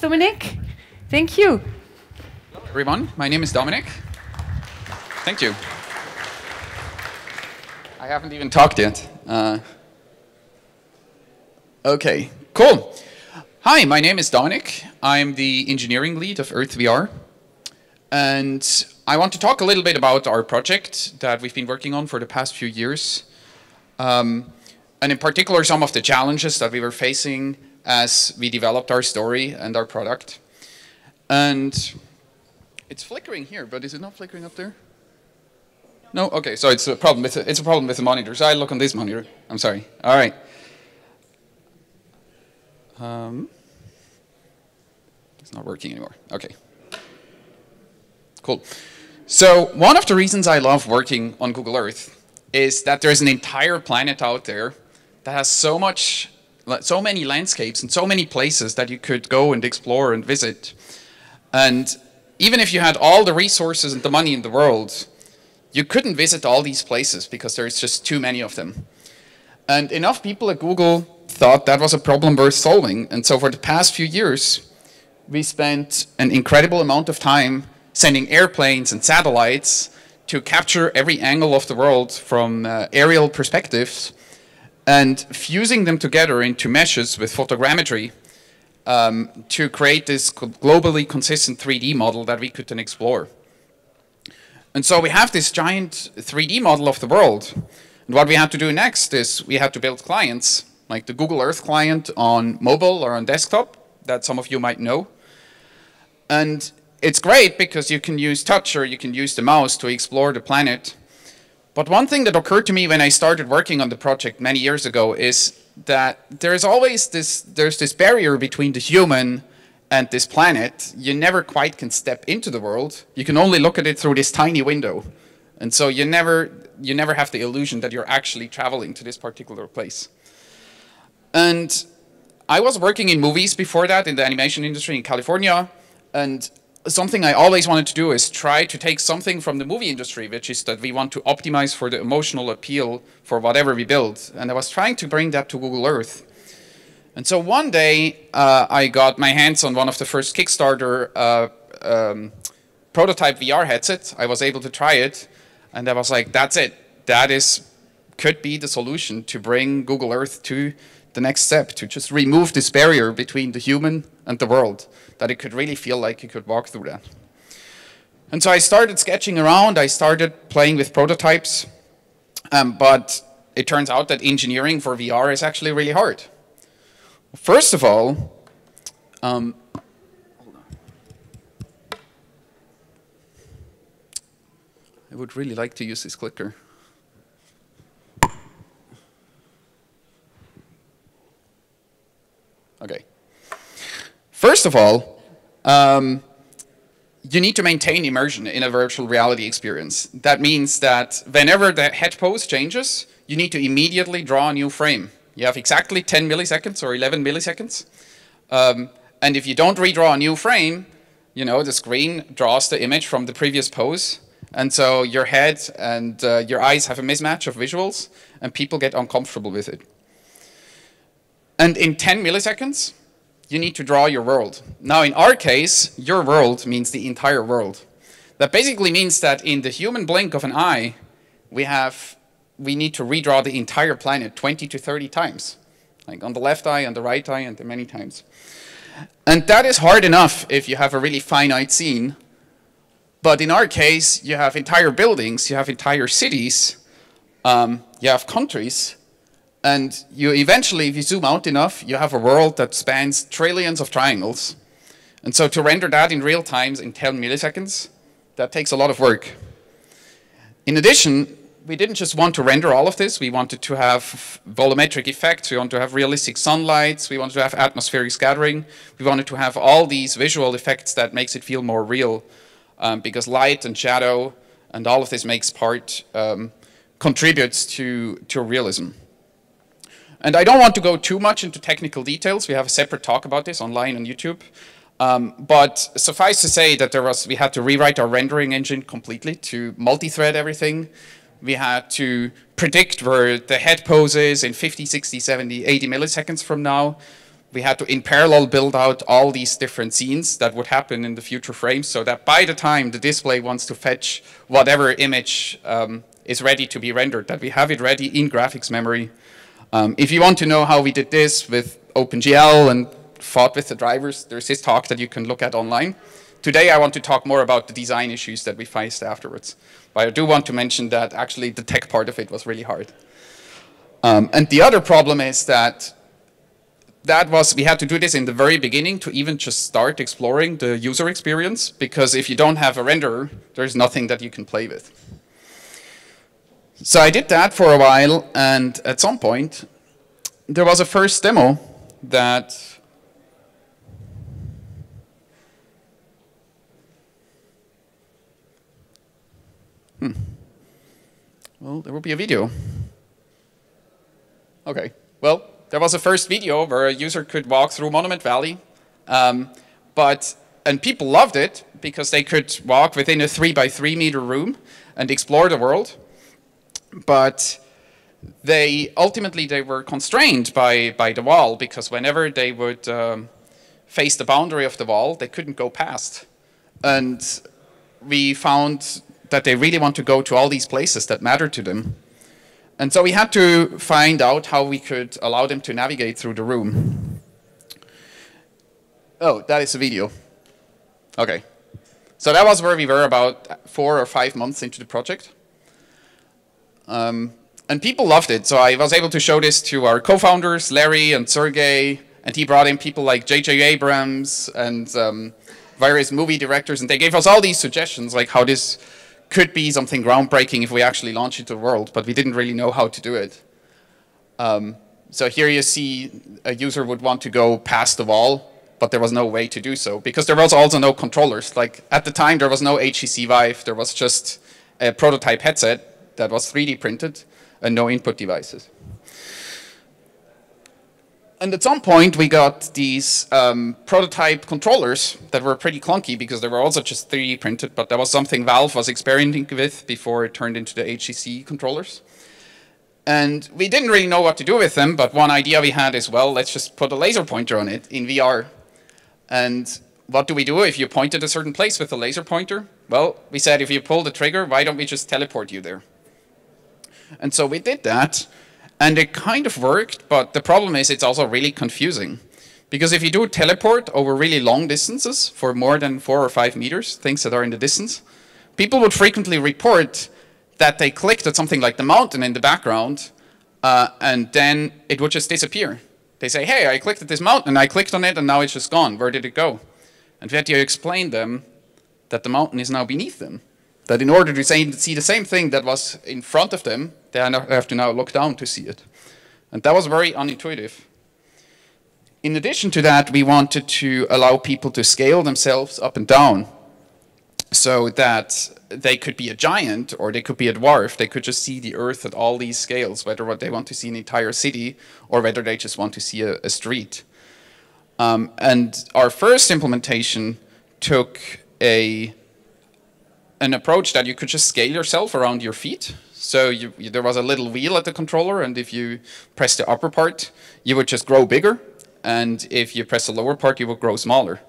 Dominik. Thank you. Hello, everyone. My name is Dominik. Thank you. I haven't even talked yet. Okay, cool. Hi, my name is Dominik. I'm the engineering lead of EarthVR. And I want to talk a little bit about our project that we've been working on for the past few years. And in particular, some of the challenges that we were facing as we developed our story and our product. And it's flickering here, but is it not flickering up there? No? Okay, so it's a problem with the monitor. So I look on this monitor. I'm sorry. All right. It's not working anymore. Okay. Cool. So one of the reasons I love working on Google Earth is that there's an entire planet out there that has so many landscapes and so many places that you could go and explore and visit. And even if you had all the resources and the money in the world, you couldn't visit all these places because there's just too many of them. And enough people at Google thought that was a problem worth solving. And so for the past few years, we spent an incredible amount of time sending airplanes and satellites to capture every angle of the world from aerial perspectives and fusing them together into meshes with photogrammetry to create this globally consistent 3D model that we could then explore. And so we have this giant 3D model of the world. And what we had to do next is we had to build clients, like the Google Earth client on mobile or on desktop, that some of you might know. And it's great because you can use touch or you can use the mouse to explore the planet. But one thing that occurred to me when I started working on the project many years ago is that there's always this barrier between the human and this planet. You never quite can step into the world. You can only look at it through this tiny window. And so you never have the illusion that you're actually traveling to this particular place. And I was working in movies before that in the animation industry in California. And something I always wanted to do is try to take something from the movie industry, which is that we want to optimize for the emotional appeal for whatever we build. And I was trying to bring that to Google Earth. And so one day, I got my hands on one of the first Kickstarter prototype VR headsets. I was able to try it. And I was like, that's it. That could be the solution to bring Google Earth to the next step, to just remove this barrier between the human and the world, that it could really feel like you could walk through that. And so I started sketching around, I started playing with prototypes, but it turns out that engineering for VR is actually really hard. First of all, hold on. I would really like to use this clicker. Okay. First of all, you need to maintain immersion in a virtual reality experience. That means that whenever the head pose changes, you need to immediately draw a new frame. You have exactly 10 milliseconds or 11 milliseconds. And if you don't redraw a new frame, you know, the screen draws the image from the previous pose. And so your head and your eyes have a mismatch of visuals, and people get uncomfortable with it. And in 10 milliseconds, you need to draw your world. Now, in our case, your world means the entire world. That basically means that in the human blink of an eye, we need to redraw the entire planet 20 to 30 times. Like on the left eye, on the right eye, and many times. And that is hard enough if you have a really finite scene. But in our case, you have entire buildings, you have entire cities, you have countries. And you eventually, if you zoom out enough, you have a world that spans trillions of triangles. And so to render that in real time in 10 milliseconds, that takes a lot of work. In addition, we didn't just want to render all of this. We wanted to have volumetric effects. We wanted to have realistic sunlights. We wanted to have atmospheric scattering. We wanted to have all these visual effects that makes it feel more real, because light and shadow and all of this contributes to realism. And I don't want to go too much into technical details. We have a separate talk about this online on YouTube. But suffice to say that we had to rewrite our rendering engine completely to multi-thread everything. We had to predict where the head pose is in 50, 60, 70, 80 milliseconds from now. we had to in parallel build out all these different scenes that would happen in the future frames, so that by the time the display wants to fetch whatever image is ready to be rendered, that we have it ready in graphics memory. If you want to know how we did this with OpenGL and fought with the drivers, there's this talk that you can look at online. Today I want to talk more about the design issues that we faced afterwards. But I do want to mention that actually the tech part of it was really hard. And the other problem is that we had to do this in the very beginning to even just start exploring the user experience, because if you don't have a renderer, there's nothing that you can play with. So I did that for a while, and at some point, there was a first demo that well, there will be a video. Okay, well, there was a first video where a user could walk through Monument Valley, and people loved it because they could walk within a 3x3 meter room and explore the world. But ultimately they were constrained by the wall, because whenever they would face the boundary of the wall, they couldn't go past. And we found that they really want to go to all these places that matter to them. And so we had to find out how we could allow them to navigate through the room. Oh, that is a video. Okay. So that was where we were about 4 or 5 months into the project. And people loved it. So I was able to show this to our co-founders, Larry and Sergey, and he brought in people like J.J. Abrams and various movie directors, and they gave us all these suggestions, like how this could be something groundbreaking if we actually launch it to the world, but we didn't really know how to do it. So here you see a user would want to go past the wall, but there was no way to do so, because there was also no controllers. Like at the time, there was no HTC Vive, there was just a prototype headset that was 3D printed and no input devices. And at some point, we got these prototype controllers that were pretty clunky because they were also just 3D printed, but that was something Valve was experimenting with before it turned into the HTC controllers. And we didn't really know what to do with them, but one idea we had is, well, let's just put a laser pointer on it in VR. And what do we do if you point at a certain place with a laser pointer? Well, we said if you pull the trigger, why don't we just teleport you there? And so we did that. And it kind of worked, but the problem is it's also really confusing. Because if you do teleport over really long distances for more than 4 or 5 meters, things that are in the distance, people would frequently report that they clicked at something like the mountain in the background, and then it would just disappear. They say, hey, I clicked at this mountain, I clicked on it, and now it's just gone. Where did it go? And we had to explain them that the mountain is now beneath them. That in order to see the same thing that was in front of them, they have to now look down to see it. And that was very unintuitive. In addition to that, we wanted to allow people to scale themselves up and down so that they could be a giant or they could be a dwarf. They could just see the Earth at all these scales, whether what they want to see an entire city or whether they just want to see a street. And our first implementation took an approach that you could just scale yourself around your feet. So there was a little wheel at the controller, and if you press the upper part, you would just grow bigger. And if you press the lower part, you would grow smaller.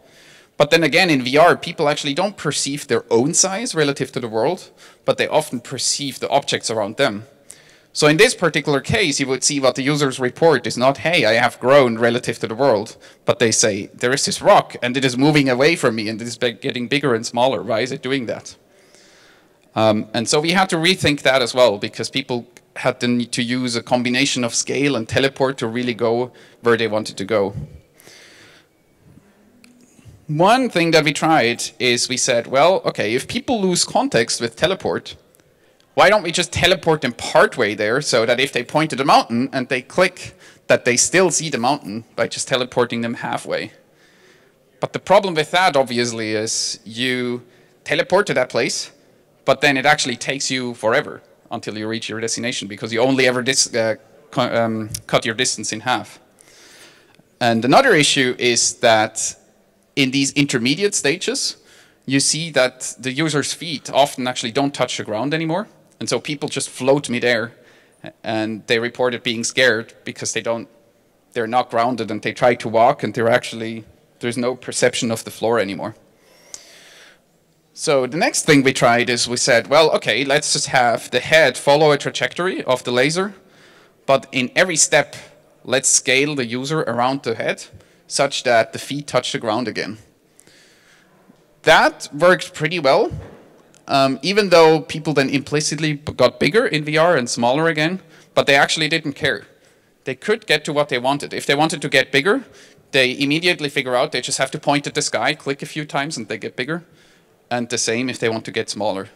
But then again, in VR, people actually don't perceive their own size relative to the world, but they often perceive the objects around them. So in this particular case, you would see what the users report is not, hey, I have grown relative to the world, but they say, there is this rock, and it is moving away from me, and it is getting bigger and smaller. Why is it doing that? And so we had to rethink that as well, because people had the need to use a combination of scale and teleport to really go where they wanted to go. One thing that we tried is we said, well, okay, if people lose context with teleport, why don't we just teleport them partway there so that if they point to the mountain and they click, that they still see the mountain by just teleporting them halfway. But the problem with that, obviously, is you teleport to that place, but then it actually takes you forever until you reach your destination because you only ever cut your distance in half. And another issue is that in these intermediate stages, you see that the user's feet often actually don't touch the ground anymore. And so people just float midair and they report it being scared because they don't they're not grounded and they try to walk and there's no perception of the floor anymore. So the next thing we tried is we said, well, okay, let's just have the head follow a trajectory of the laser, but in every step, let's scale the user around the head such that the feet touch the ground again. That worked pretty well, even though people then implicitly got bigger in VR and smaller again, but they actually didn't care. They could get to what they wanted. If they wanted to get bigger, they immediately figure out they just have to point at the sky, click a few times, and they get bigger. And the same if they want to get smaller.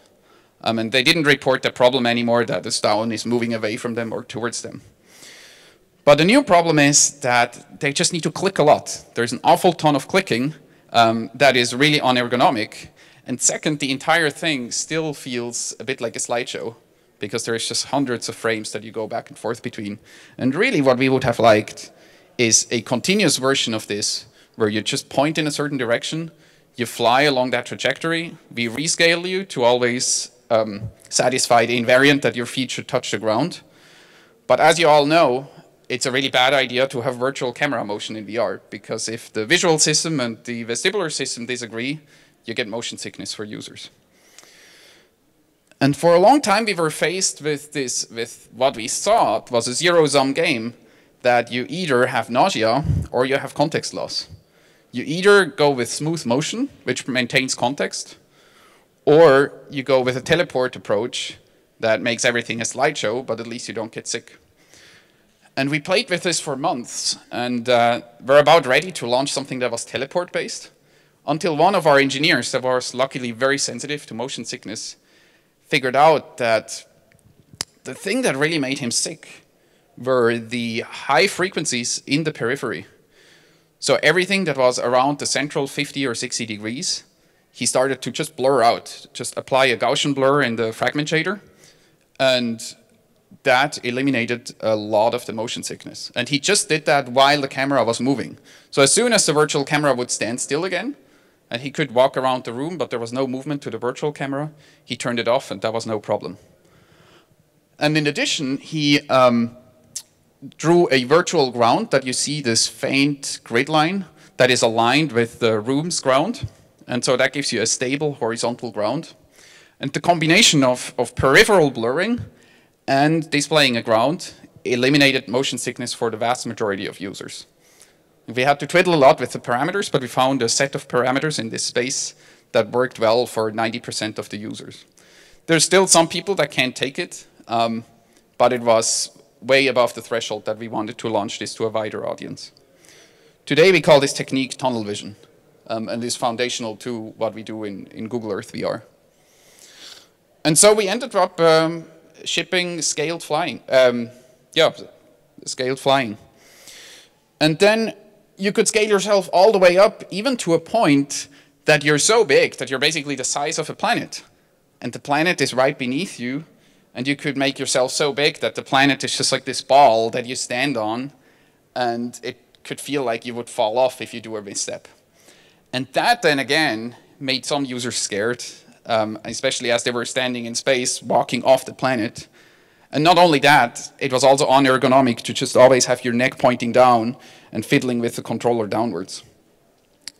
And they didn't report the problem anymore that the stone is moving away from them or towards them. But the new problem is that they just need to click a lot. There's an awful ton of clicking that is really unergonomic. And second, the entire thing still feels a bit like a slideshow because there's just hundreds of frames that you go back and forth between. And really what we would have liked is a continuous version of this where you just point in a certain direction, you fly along that trajectory, we rescale you to always satisfy the invariant that your feet should touch the ground. But as you all know, it's a really bad idea to have virtual camera motion in VR, because if the visual system and the vestibular system disagree, you get motion sickness for users. And for a long time we were faced with what we thought was a zero-sum game, that you either have nausea or you have context loss. You either go with smooth motion, which maintains context, or you go with a teleport approach that makes everything a slideshow, but at least you don't get sick. And we played with this for months, and we're about ready to launch something that was teleport-based, until one of our engineers, that was luckily very sensitive to motion sickness, figured out that the thing that really made him sick were the high frequencies in the periphery. So everything that was around the central 50 or 60 degrees, he started to just blur out, just apply a Gaussian blur in the fragment shader, and that eliminated a lot of the motion sickness. And he just did that while the camera was moving. So as soon as the virtual camera would stand still again, and he could walk around the room, but there was no movement to the virtual camera, he turned it off and that was no problem. And in addition, he drew a virtual ground that you see this faint grid line that is aligned with the room's ground. And so that gives you a stable horizontal ground. And the combination of peripheral blurring and displaying a ground eliminated motion sickness for the vast majority of users. We had to twiddle a lot with the parameters, but we found a set of parameters in this space that worked well for 90% of the users. There's still some people that can't take it, but it was way above the threshold that we wanted to launch this to a wider audience. Today we call this technique tunnel vision, and is foundational to what we do in Google Earth VR. And so we ended up shipping scaled flying. Scaled flying. And then you could scale yourself all the way up, even to a point that you're so big that you're basically the size of a planet. And the planet is right beneath you, and you could make yourself so big that the planet is just like this ball that you stand on, and it could feel like you would fall off if you do a misstep. And that then again made some users scared, especially as they were standing in space, walking off the planet. And not only that, it was also unergonomic to just always have your neck pointing down and fiddling with the controller downwards.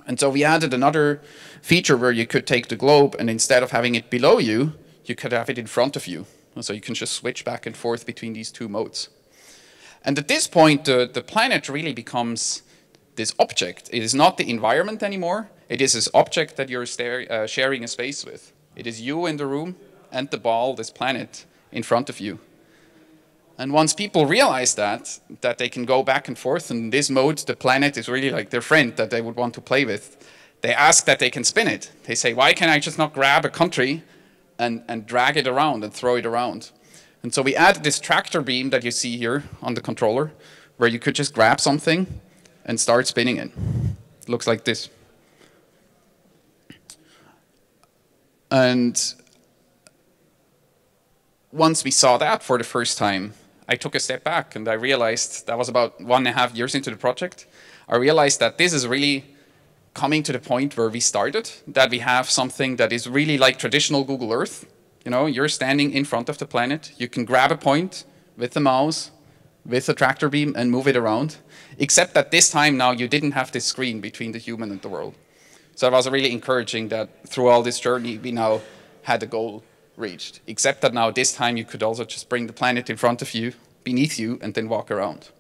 And so we added another feature where you could take the globe, and instead of having it below you, you could have it in front of you. And so you can just switch back and forth between these two modes. And at this point, the planet really becomes this object. It is not the environment anymore. It is this object that you're sharing a space with. It is you in the room and the ball, this planet, in front of you. And once people realize that they can go back and forth in this mode, the planet is really like their friend that they would want to play with. They ask that they can spin it. They say, why can I just not grab a country and drag it around and throw it around? And so we added this tractor beam that you see here on the controller, where you could just grab something and start spinning it. It looks like this. And once we saw that for the first time, I took a step back and I realized, that was about 1.5 years into the project, I realized that this is really coming to the point where we started, that we have something that is really like traditional Google Earth. You know, you're standing in front of the planet, you can grab a point with the mouse, with a tractor beam and move it around, except that this time now you didn't have this screen between the human and the world. So it was really encouraging that through all this journey, we now had a goal reached, except that now this time you could also just bring the planet in front of you, beneath you, and then walk around.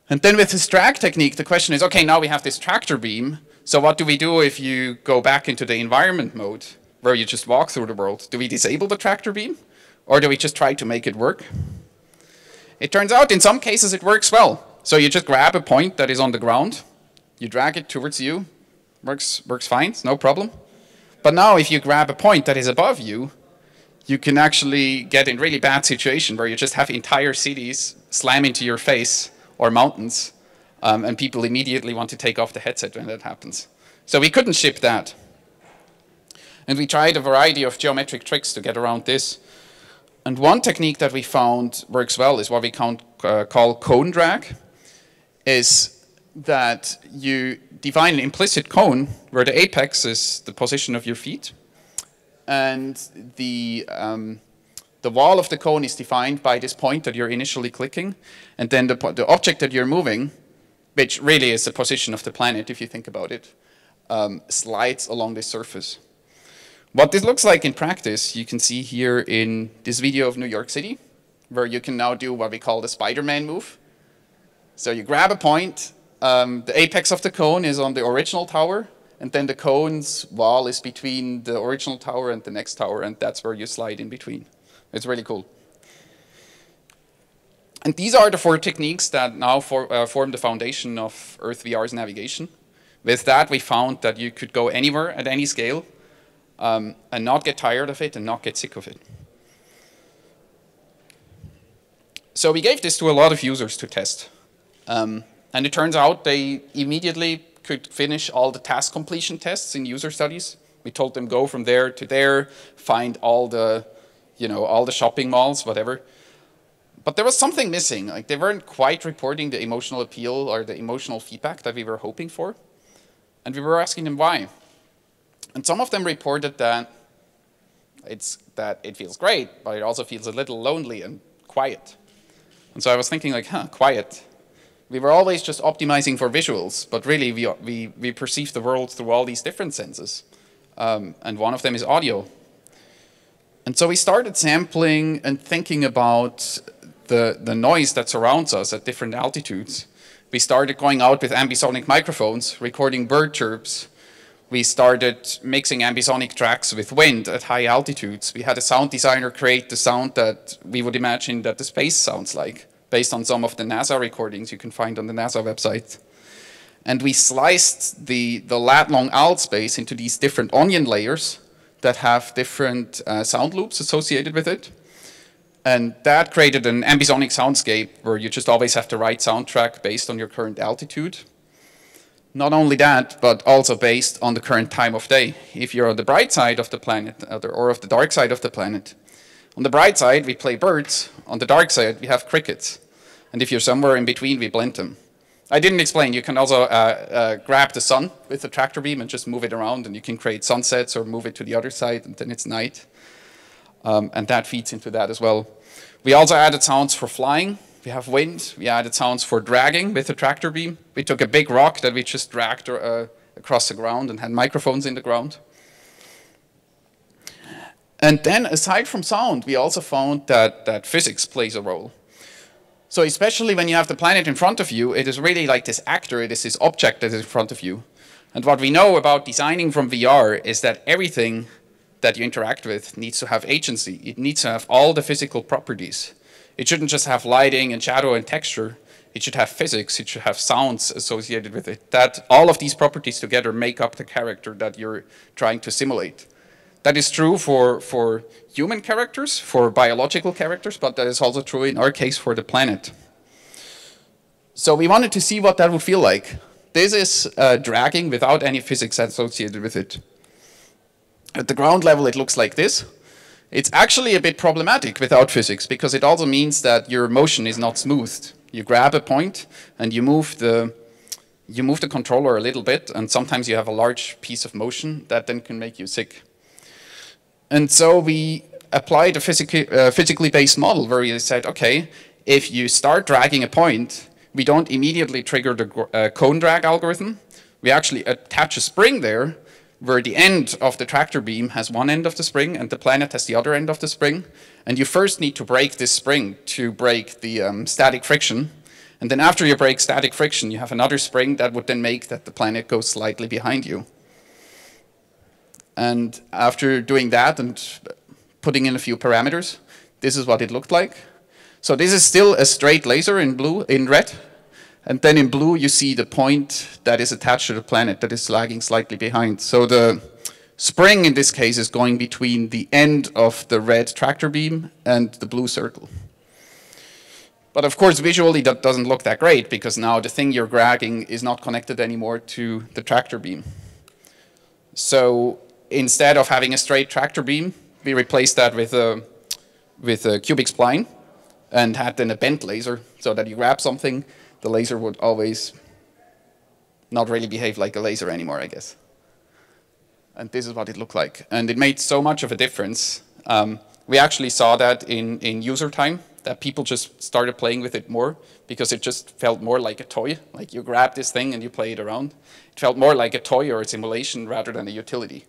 And then with this drag technique, the question is, okay, now we have this tractor beam, so what do we do if you go back into the environment mode, where you just walk through the world? Do we disable the tractor beam, or do we just try to make it work? It turns out in some cases it works well. So you just grab a point that is on the ground, you drag it towards you, works fine, it's no problem. But now if you grab a point that is above you, you can actually get in really bad situation where you just have entire cities slam into your face, or mountains, and people immediately want to take off the headset when that happens. So we couldn't ship that. And we tried a variety of geometric tricks to get around this. And one technique that we found works well is what we call cone drag, is that you define an implicit cone where the apex is the position of your feet, and the wall of the cone is defined by this point that you're initially clicking, and then the object that you're moving, which really is the position of the planet if you think about it, slides along this surface. What this looks like in practice, you can see here in this video of New York City, where you can now do what we call the Spider-Man move. So you grab a point, the apex of the cone is on the original tower, and then the cone's wall is between the original tower and the next tower, and that's where you slide in between. It's really cool. And these are the 4 techniques that now form the foundation of Earth VR's navigation. With that, we found that you could go anywhere at any scale, and not get tired of it and not get sick of it. So we gave this to a lot of users to test. And it turns out they immediately could finish all the task completion tests in user studies. We told them go from there to there, find all the, all the shopping malls, whatever. But there was something missing. Like they weren't quite reporting the emotional appeal or the emotional feedback that we were hoping for. And we were asking them why. And some of them reported that it feels great, but it also feels a little lonely and quiet. And so I was thinking like, quiet. We were always just optimizing for visuals, but really we perceive the world through all these different senses. And one of them is audio. And so we started sampling and thinking about the noise that surrounds us at different altitudes. We started going out with ambisonic microphones, recording bird chirps. We started mixing ambisonic tracks with wind at high altitudes. We had a sound designer create the sound that we would imagine that the space sounds like, based on some of the NASA recordings you can find on the NASA website. And we sliced the lat-long owl space into these different onion layers that have different sound loops associated with it. And that created an ambisonic soundscape where you just always have the right soundtrack based on your current altitude. Not only that, but also based on the current time of day. If you're on the bright side of the planet or of the dark side of the planet. On the bright side, we play birds. On the dark side, we have crickets. And if you're somewhere in between, we blend them. I didn't explain, you can also grab the sun with a tractor beam and just move it around, and you can create sunsets or move it to the other side, and then it's night. And that feeds into that as well. We also added sounds for flying. We have wind. We added sounds for dragging with a tractor beam. We took a big rock that we just dragged across the ground and had microphones in the ground. And then aside from sound, we also found that physics plays a role. So especially when you have the planet in front of you, it is really like this actor, it is this object that is in front of you. And what we know about designing from VR is that everything that you interact with needs to have agency. It needs to have all the physical properties. It shouldn't just have lighting and shadow and texture. It should have physics. It should have sounds associated with it. That all of these properties together make up the character that you're trying to simulate. That is true for human characters, for biological characters, but that is also true in our case for the planet. So we wanted to see what that would feel like. This is dragging without any physics associated with it. At the ground level, it looks like this. It's actually a bit problematic without physics because it also means that your motion is not smoothed. You grab a point and you move the controller a little bit, and sometimes you have a large piece of motion that then can make you sick. And so we applied a physically based model where we said, okay, if you start dragging a point, we don't immediately trigger the cone drag algorithm. We actually attach a spring there, where the end of the tractor beam has one end of the spring and the planet has the other end of the spring. And you first need to break this spring to break the static friction. And then after you break static friction, you have another spring that would then make that the planet goes slightly behind you. And after doing that and putting in a few parameters, this is what it looked like. So this is still a straight laser in blue, in red. And then in blue, you see the point that is attached to the planet that is lagging slightly behind. So the spring in this case is going between the end of the red tractor beam and the blue circle. But of course, visually, that doesn't look that great because now the thing you're dragging is not connected anymore to the tractor beam. So instead of having a straight tractor beam, we replaced that with a cubic spline and had then a bent laser so that you grab something, the laser would always not really behave like a laser anymore, I guess. And this is what it looked like. And it made so much of a difference. We actually saw that in user time, that people just started playing with it more because it just felt more like a toy. Like you grab this thing and you play it around. It felt more like a toy or a simulation rather than a utility.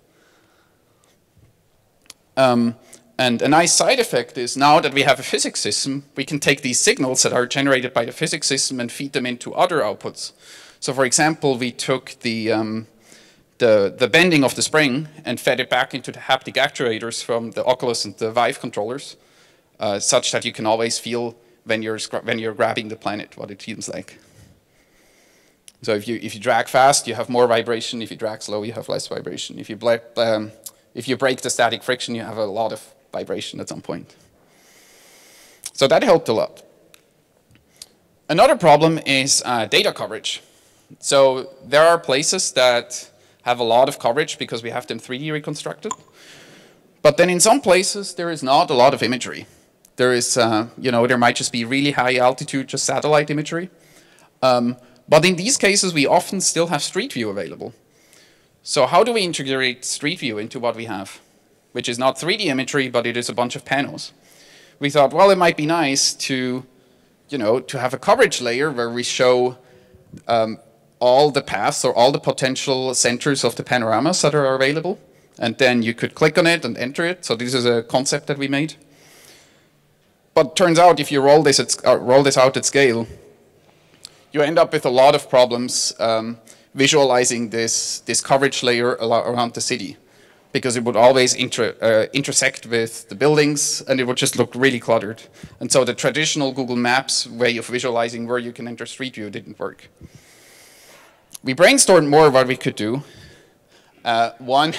And a nice side effect is now that we have a physics system, we can take these signals that are generated by the physics system and feed them into other outputs. So for example, we took the bending of the spring and fed it back into the haptic actuators from the Oculus and the Vive controllers, such that you can always feel when you're grabbing the planet, what it feels like. So if you drag fast, you have more vibration. If you drag slow, you have less vibration. If you break the static friction, you have a lot of vibration at some point. So that helped a lot. Another problem is data coverage. So there are places that have a lot of coverage because we have them 3D reconstructed. But then in some places, there is not a lot of imagery. There is, there might just be really high altitude, just satellite imagery. But in these cases, we often still have Street View available. So how do we integrate Street View into what we have? Which is not 3D imagery, but it is a bunch of panels. We thought, well, it might be nice to have a coverage layer where we show all the paths or all the potential centers of the panoramas that are available. And then you could click on it and enter it. So this is a concept that we made. But turns out if you roll this out at scale, you end up with a lot of problems visualizing this coverage layer around the city, because it would always intersect with the buildings and it would just look really cluttered. And so the traditional Google Maps way of visualizing where you can enter Street View didn't work. We brainstormed more what we could do. One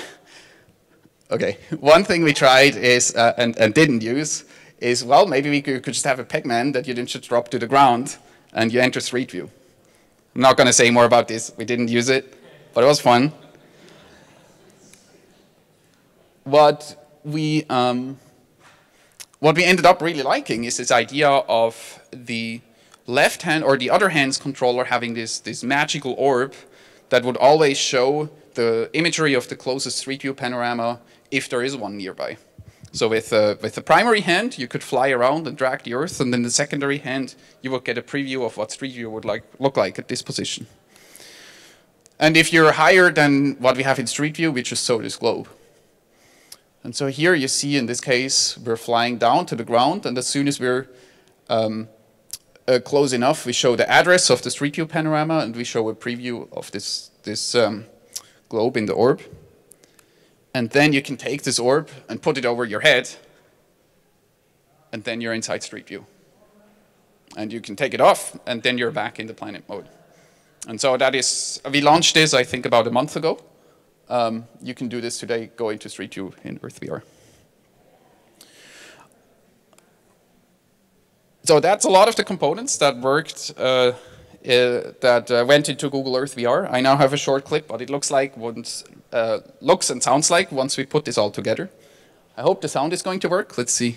thing we tried is, and didn't use, is, well, maybe we could just have a Pac-Man that you didn't just drop to the ground and you enter Street View. I'm not going to say more about this. We didn't use it, but it was fun. What we ended up really liking is this idea of the left hand or the other hand's controller having this magical orb that would always show the imagery of the closest Street View panorama if there is one nearby. So with the primary hand, you could fly around and drag the Earth, and then the secondary hand, you would get a preview of what Street View would look like at this position. And if you're higher than what we have in Street View, we just show this globe. And so here you see, in this case, we're flying down to the ground, and as soon as we're close enough, we show the address of the Street View panorama, and we show a preview of this globe in the orb. And then you can take this orb and put it over your head, and then you're inside Street View. And you can take it off, and then you're back in the planet mode. And so that is, we launched this, I think, about a month ago. You can do this today, go into Street View in Earth VR. So that's a lot of the components that worked, that went into Google Earth VR. I now have a short clip, but it looks and sounds like once we put this all together. I hope the sound is going to work. Let's see.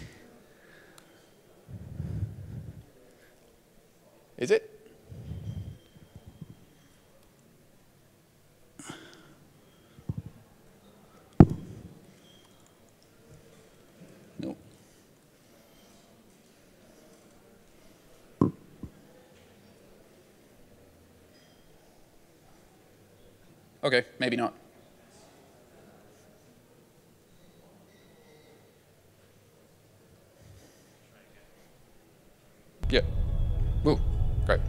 Is it? No. Okay, maybe not. Yeah. Ooh, great.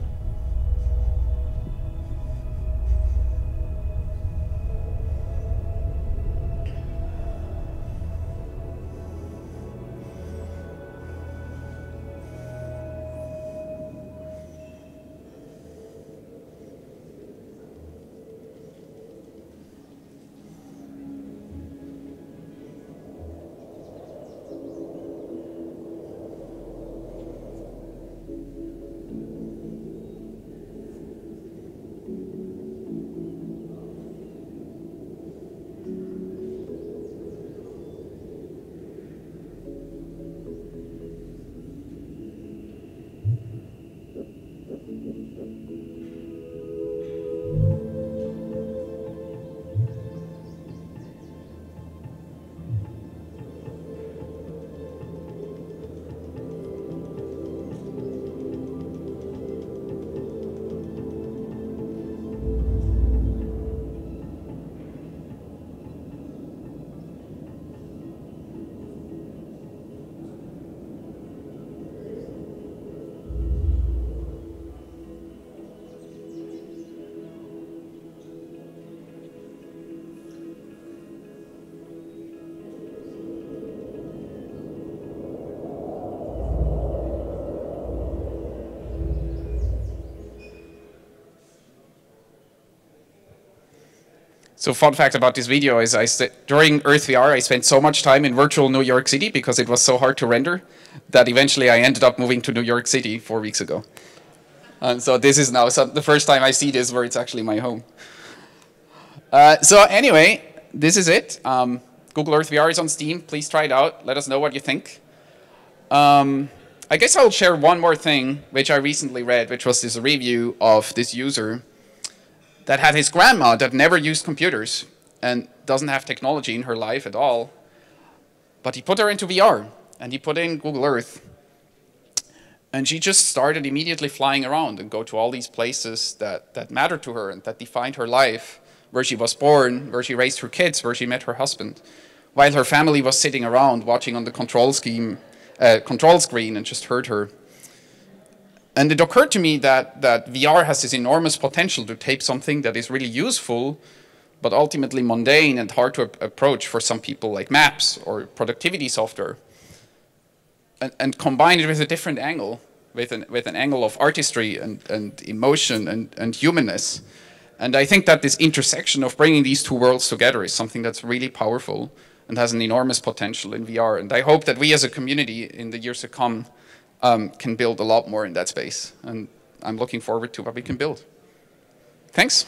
So fun fact about this video is during EarthVR, I spent so much time in virtual New York City because it was so hard to render that eventually I ended up moving to New York City 4 weeks ago. And so this is now the first time I see this where it's actually my home. So anyway, this is it. Google Earth VR is on Steam. Please try it out. Let us know what you think. I guess I'll share one more thing, which I recently read, which was this review of this user that had his grandma that never used computers and doesn't have technology in her life at all. But he put her into VR, and he put in Google Earth. And she just started immediately flying around and go to all these places that mattered to her and that defined her life, where she was born, where she raised her kids, where she met her husband, while her family was sitting around watching on the control screen and just heard her. And it occurred to me that VR has this enormous potential to take something that is really useful, but ultimately mundane and hard to approach for some people, like maps or productivity software, and combine it with a different angle, with an angle of artistry and emotion and humanness. And I think that this intersection of bringing these two worlds together is something that's really powerful and has an enormous potential in VR. And I hope that we as a community in the years to come can build a lot more in that space. And I'm looking forward to what we can build. Thanks.